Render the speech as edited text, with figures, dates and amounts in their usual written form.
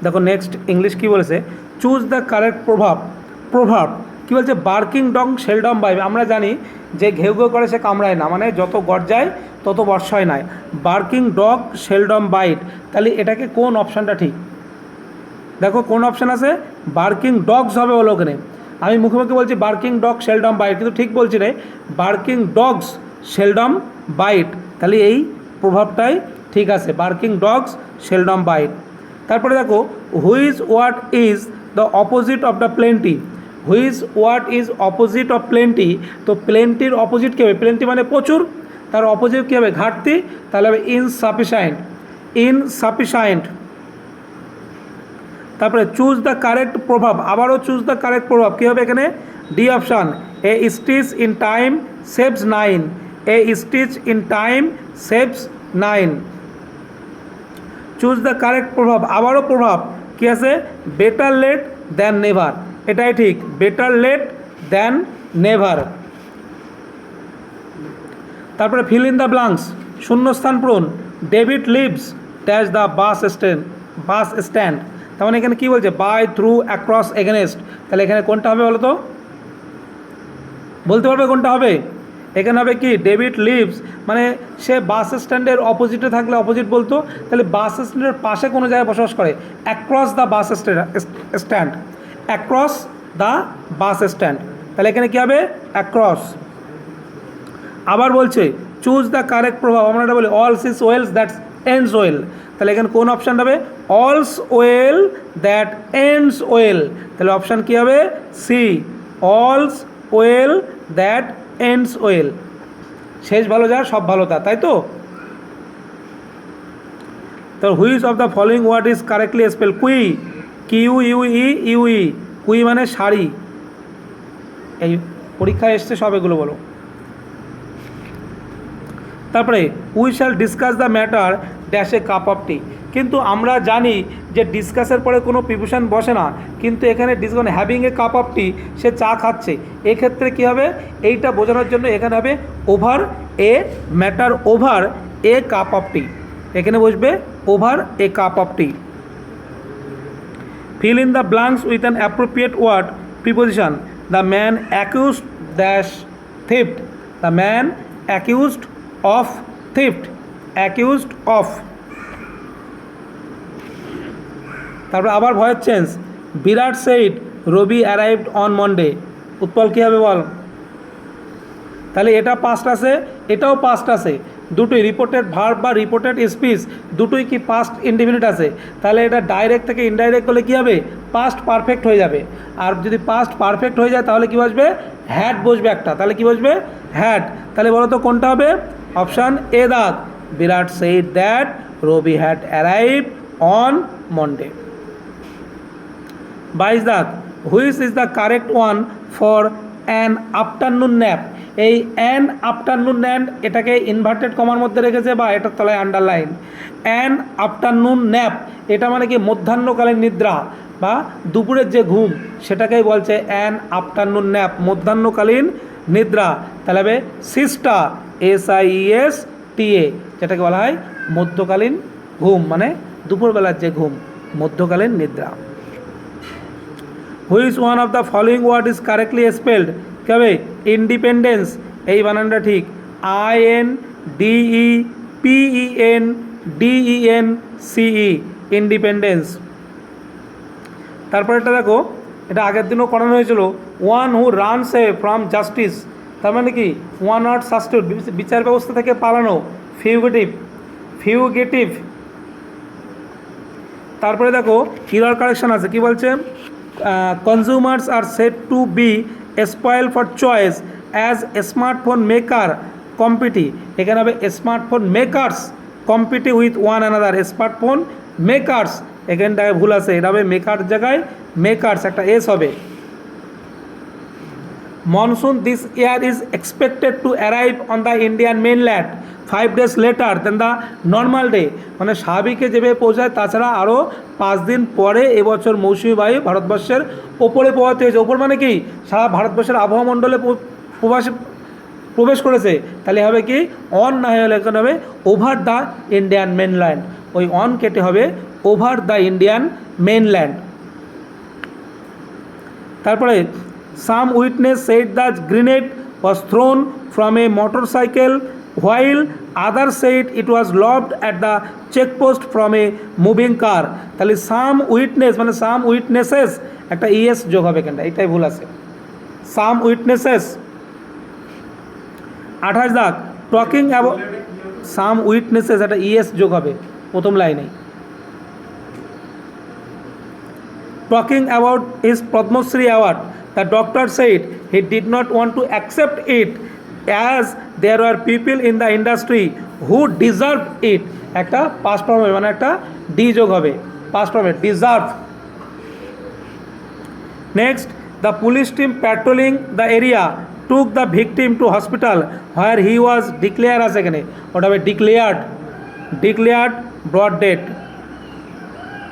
দেখো next English কী বলেছে, choose the correct প্রভাব কী বলছে, বার্কিং ডগ সেলডম বাইট। আমরা জানি যে ঘেউ ঘেউ করে সে কামড়ায় না, মানে যত গর্জায় তত বর্ষায় নয়। বার্কিং ডগ সেলডম বাইট, তাহলে এটাকে কোন অপশানটা ঠিক? দেখো কোন অপশান আছে, বার্কিং ডগস হবে বলো ওখানে। আমি মুখে মুখে বলছি বার্কিং ডগ সেলডম বাইট, কিন্তু ঠিক বলছি রে, বার্কিং ডগস সেলডম বাইট, তাহলে এই প্রভাবটাই ঠিক আছে, বার্কিং ডগস সেলডম বাইট। তারপরে দেখো which word is the opposite of the plenty, which word is opposite of plenty, তো প্লেন্টির অপোজিট কী হবে, প্লেন্টি মানে প্রচুর, তার অপোজিট কী হবে, ঘাটতি, তাহলে হবে ইনসাফিসায়েন্ট, ইনসাফিসায়েন্ট। তারপরে চুজ দ্য কারেক্ট প্রভাব, আবারও চুজ দ্য কারেক্ট প্রভাব কী হবে এখানে, D option, A stitch in time saves 9, A stitch in time saves 9। Choose the correct প্রভাব, আবারও প্রভাব কী আছে, বেটার লেট দ্যান নেভার, এটাই ঠিক, বেটার লেট দ্যান নেভার। তারপরে ফিল ইন দ্য ব্লাঙ্কস, শূন্যস্থান পূরণ, David lives dash the bus stand, তার মানে এখানে কী বলছে, বাই থ্রু অ্যাক্রস এগেনস্ট, তাহলে এখানে কোনটা হবে বলো তো, বলতে পারবে কোনটা হবে? এখানে হবে কি, ডেভিড লিভস, মানে সে বাস স্ট্যান্ডের অপোজিটে থাকলে অপোজিট বলতো, তাহলে বাস স্ট্যান্ডের পাশে কোনো জায়গায় বসবাস করে, across the bus stand, across the bus stand, তাহলে এখানে কী হবে, অ্যাক্রস। আবার বলছে চুজ দ্য কারেক্ট প্রভাব, আমরা এটা বলি all's is wells that ends well, তাহলে এখানে কোন অপশানটা হবে, all's well that ends well, তাহলে অপশান কী হবে, সি, অলস ওয়েল দ্যাট এন্ডস ওয়েল, শেষ ভালো যার সব ভালো তার, তাই তো। তো which of the following word is correctly spell, queue, Q U E, কুই মানে শাড়ি, এই পরীক্ষায় এসছে সব এগুলো বলো। তারপরে we shall discuss the matter dash a cup of tea, কিন্তু আমরা জানি যে ডিসকাসের পরে কোনো প্রিপোজিশন বসে না, কিন্তু এখানে discuss having a cup of tea, সে চা খাচ্ছে, এক্ষেত্রে কী হবে, এইটা বোঝানোর জন্য এখানে হবে over a matter, over a cup of tea, এখানে বসবে over a cup of tea. Fill in the blanks with an appropriate word preposition, the man accused dash theft, the man accused of theft, accused of. তারপরে আবার voice change, Virat said Ravi arrived on Monday, Utpal কী হবে বল, তাহলে এটা past আছে, এটাও past আছে, দুটোই রিপোর্টেড ভার্ব বা রিপোর্টেড স্পিচ দুটোই কি পাস্ট ইনডিফিনিট আছে, তাহলে এটা ডাইরেক্ট থেকে ইনডাইরেক্ট করলে কী হবে, পাস্ট পারফেক্ট হয়ে যাবে। আর যদি পাস্ট পারফেক্ট হয়ে যায় তাহলে কী বসবে, হ্যাড বসবে একটা, তাহলে কী বসবে, হ্যাড, তাহলে বলো তো কোনটা হবে, অপশান এ দাগ, Virat said that Ravi had arrived on Monday. 22 দাগ, which is the correct one for an afternoon nap, এই অ্যান আফটারনুন ন্যাপ এটাকে ইনভার্টেড কমার মধ্যে রেখেছে বা এটার তলায় আন্ডারলাইন, অ্যান আফটারনুন ন্যাপ এটা মানে কি মধ্যাহ্নকালীন নিদ্রা বা দুপুরের যে ঘুম সেটাকেই বলছে অ্যান আফটারনুন ন্যাপ, মধ্যাহ্নকালীন নিদ্রা, তাহলে হবে সিস্টা, SIESTA, যেটাকে বলা হয় মধ্যকালীন ঘুম, মানে দুপুরবেলার যে ঘুম, মধ্যকালীন নিদ্রা। Which one of the following word is correctly spelled, কী হবে, ইন্ডিপেন্ডেন্স, এই বানানটা ঠিক, INDEPENDENCE, ইন্ডিপেন্ডেন্স। তারপর এটা দেখো, এটা আগের দিনও করানো হয়েছিল, one who runs A from justice, তার মানে কি, ওয়ান নট সাস্টিটিউট, বিচার ব্যবস্থা থেকে পালানো, ফিউগেটিভ। তারপরে দেখো ইরার কারেকশন আছে, কি বলছে, consumers are said to be spoil for choice as smartphone maker compete, এখানে হবে smartphone makers compete with one another, smartphone makers, এখানটায় ভুল আছে, এটা হবে মেকার জায়গায় মেকার্স, একটা এস হবে। Monsoon this year is expected to arrive on the Indian mainland 5 days later then the normal day, মানে স্বাভাবিকে যেভাবে পৌঁছায় তাছাড়া আরও 5 দিন পরে এবছর মৌসুমি বায়ু ভারতবর্ষের ওপরে পৌঁছাতে হয়েছে, ওপর মানে কি, সারা ভারতবর্ষের আবহাওয়া মণ্ডলে প্রবেশ করেছে, তাহলে হবে কি, অন না হলে এখানে হবে ওভার দ্য ইন্ডিয়ান মেনল্যান্ড, ওই অন কেটে হবে ওভার দ্য ইন্ডিয়ান মেইনল্যান্ড। তারপরে some witness said the grenade was thrown from a motorcycle while other said it was lobbed at the checkpost from a moving car. তাহলে some witness মানে সাম witnesses, একটা ES যোগ হবে কেনটা, এটাই ভুল আছে। সাম witnesses. 28 দাগ টকিং অ্যাবাউট সাম উইটনেসেস, একটা ইএস যোগ হবে প্রথম লাইনেই। Talking about his Padma Shri award, the doctor said he did not want to accept it as there were people in the industry who deserved it. একটা past form হবে, মানে একটা D যোগ হবে, past form deserve. Next, the police team patrolling the area took the victim to hospital where he was declared as এখানে ওটা হবে declared brought dead,